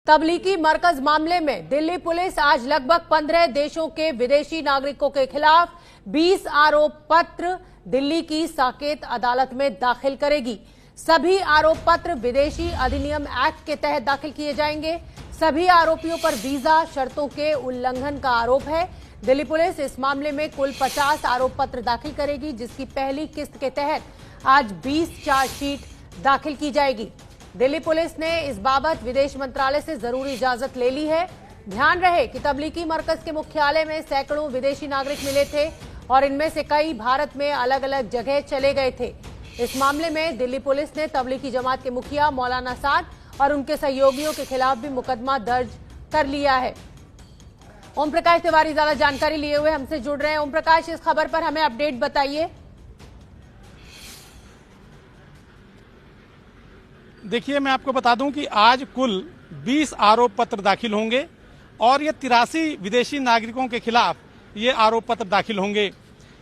तब्लीगी मरकज मामले में दिल्ली पुलिस आज लगभग 15 देशों के विदेशी नागरिकों के खिलाफ 20 आरोप पत्र दिल्ली की साकेत अदालत में दाखिल करेगी। सभी आरोप पत्र विदेशी अधिनियम एक्ट के तहत दाखिल किए जाएंगे। सभी आरोपियों पर वीजा शर्तों के उल्लंघन का आरोप है। दिल्ली पुलिस इस मामले में कुल 50 आरोप पत्र दाखिल करेगी, जिसकी पहली किस्त के तहत आज 20 चार्जशीट दाखिल की जाएगी। दिल्ली पुलिस ने इस बाबत विदेश मंत्रालय से जरूरी इजाजत ले ली है। ध्यान रहे कि तब्लीगी मरकज के मुख्यालय में सैकड़ों विदेशी नागरिक मिले थे और इनमें से कई भारत में अलग अलग जगह चले गए थे। इस मामले में दिल्ली पुलिस ने तब्लीगी जमात के मुखिया मौलाना साद और उनके सहयोगियों के खिलाफ भी मुकदमा दर्ज कर लिया है। ओम प्रकाश तिवारी ज्यादा जानकारी लिए हुए हमसे जुड़ रहे हैं। ओम प्रकाश, इस खबर पर हमें अपडेट बताइए। देखिए, मैं आपको बता दूं कि आज कुल 20 आरोप पत्र दाखिल होंगे और ये 83 विदेशी नागरिकों के खिलाफ ये आरोप पत्र दाखिल होंगे।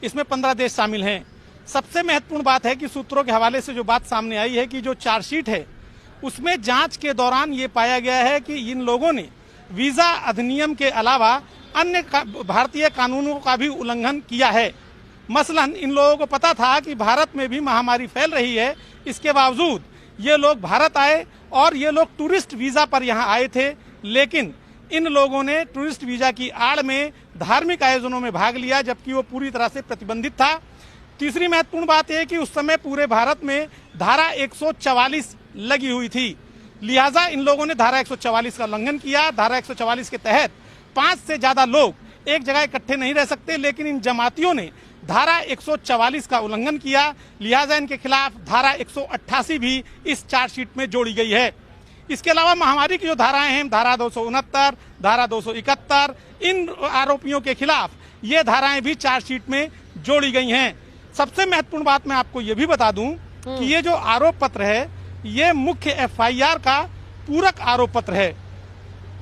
इसमें 15 देश शामिल हैं। सबसे महत्वपूर्ण बात है कि सूत्रों के हवाले से जो बात सामने आई है कि जो चार्जशीट है उसमें जांच के दौरान ये पाया गया है कि इन लोगों ने वीजा अधिनियम के अलावा अन्य भारतीय कानूनों का भी उल्लंघन किया है। मसलन इन लोगों को पता था कि भारत में भी महामारी फैल रही है, इसके बावजूद ये लोग भारत आए और ये लोग टूरिस्ट वीजा पर यहाँ आए थे, लेकिन इन लोगों ने टूरिस्ट वीजा की आड़ में धार्मिक आयोजनों में भाग लिया, जबकि वो पूरी तरह से प्रतिबंधित था। तीसरी महत्वपूर्ण बात यह कि उस समय पूरे भारत में धारा 144 लगी हुई थी, लिहाजा इन लोगों ने धारा 144 का उल्लंघन किया। धारा 144 के तहत 5 से ज्यादा लोग एक जगह इकट्ठे नहीं रह सकते, लेकिन इन जमातियों ने धारा 144 का उल्लंघन किया, लिहाजा इनके खिलाफ धारा 188 भी इस चार्जशीट में जोड़ी गई है। इसके अलावा महामारी की जो धाराएं हैं, धारा 269, धारा 271, इन आरोपियों के खिलाफ ये धाराएं भी चार्जशीट में जोड़ी गई हैं। सबसे महत्वपूर्ण बात मैं आपको ये भी बता दूं कि ये जो आरोप पत्र है ये मुख्य एफआईआर का पूरक आरोप पत्र है।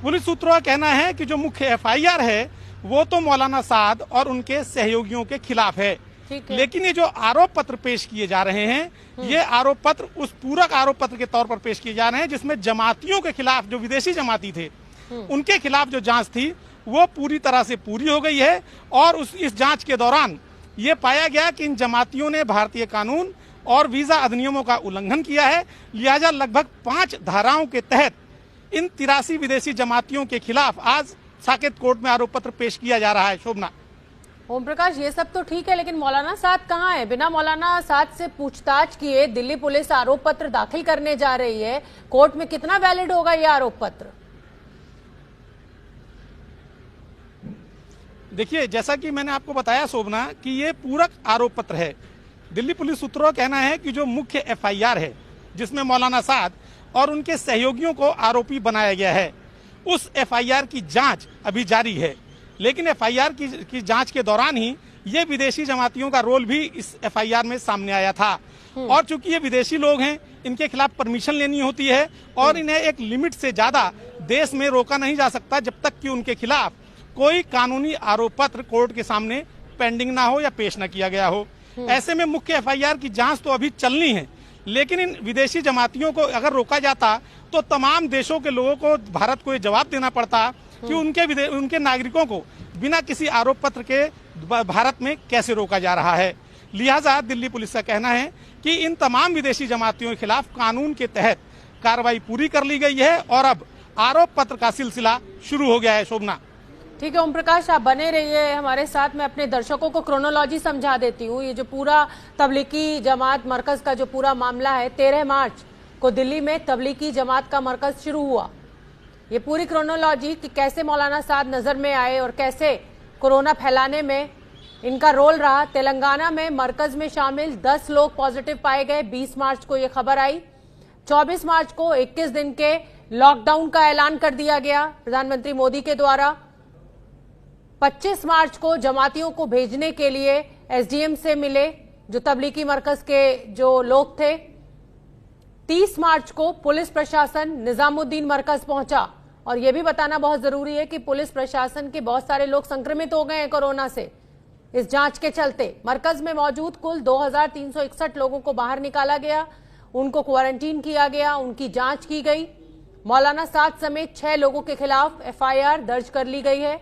पुलिस सूत्रों का कहना है कि जो मुख्य एफआईआर है वो तो मौलाना साद और उनके सहयोगियों के खिलाफ है, लेकिन ये जो आरोप पत्र पेश किए जा रहे हैं ये आरोप पत्र उस पूरक आरोप पत्र के तौर पर पेश किए जा रहे हैं, जिसमें जमातियों के खिलाफ, जो विदेशी जमाती थे उनके खिलाफ जो जांच थी वो पूरी तरह से पूरी हो गई है। और इस जांच के दौरान ये पाया गया कि इन जमातियों ने भारतीय कानून और वीजा अधिनियमों का उल्लंघन किया है, लिहाजा लगभग 5 धाराओं के तहत इन 83 विदेशी जमातियों के खिलाफ आज साकेत कोर्ट में आरोप पत्र पेश किया जा रहा है। शोभना। ओम प्रकाश, ये सब तो ठीक है, लेकिन मौलाना साद कहाँ है? बिना मौलाना साद से पूछताछ किए दिल्ली पुलिस आरोप पत्र दाखिल करने जा रही है। कोर्ट में कितना वैलिड होगा ये आरोप पत्र? देखिए, जैसा कि मैंने आपको बताया शोभना कि ये पूरक आरोप पत्र है। दिल्ली पुलिस सूत्रों का कहना है कि जो मुख्य एफआईआर है जिसमें मौलाना साद और उनके सहयोगियों को आरोपी बनाया गया है, उस एफआईआर की जांच अभी जारी है, लेकिन एफआईआर की जांच के दौरान ही ये विदेशी जमातियों का रोल भी इस एफआईआर में सामने आया था। और चूंकि ये विदेशी लोग हैं, इनके खिलाफ परमिशन लेनी होती है और इन्हें एक लिमिट से ज्यादा देश में रोका नहीं जा सकता जब तक कि उनके खिलाफ कोई कानूनी आरोप पत्र कोर्ट के सामने पेंडिंग ना हो या पेश न किया गया हो। ऐसे में मुख्य एफआईआर की जांच तो अभी चलनी है, लेकिन इन विदेशी जमातियों को अगर रोका जाता तो तमाम देशों के लोगों को भारत को ये जवाब देना पड़ता कि उनके नागरिकों को बिना किसी आरोप पत्र के भारत में कैसे रोका जा रहा है। लिहाजा दिल्ली पुलिस का कहना है कि इन तमाम विदेशी जमातियों के खिलाफ कानून के तहत कार्रवाई पूरी कर ली गई है और अब आरोप पत्र का सिलसिला शुरू हो गया है। शोभना। ठीक है ओम प्रकाश, आप बने रहिए हमारे साथ। मैं अपने दर्शकों को क्रोनोलॉजी समझा देती हूँ। ये जो पूरा तब्लीगी जमात मरकज का जो पूरा मामला है, 13 मार्च को दिल्ली में तब्लीगी जमात का मरकज शुरू हुआ। ये पूरी क्रोनोलॉजी कि कैसे मौलाना साद नजर में आए और कैसे कोरोना फैलाने में इनका रोल रहा। तेलंगाना में मरकज में शामिल 10 लोग पॉजिटिव पाए गए। 20 मार्च को ये खबर आई। 24 मार्च को 21 दिन के लॉकडाउन का ऐलान कर दिया गया प्रधानमंत्री मोदी के द्वारा। 25 मार्च को जमातियों को भेजने के लिए एसडीएम से मिले जो तब्लीगी मरकज के जो लोग थे। 30 मार्च को पुलिस प्रशासन निजामुद्दीन मरकज पहुंचा और यह भी बताना बहुत जरूरी है कि पुलिस प्रशासन के बहुत सारे लोग संक्रमित हो गए हैं कोरोना से। इस जांच के चलते मरकज में मौजूद कुल 2361 लोगों को बाहर निकाला गया, उनको क्वारंटीन किया गया, उनकी जांच की गई मौलाना साद समेत 6 लोगों के खिलाफ एफआईआर दर्ज कर ली गई है।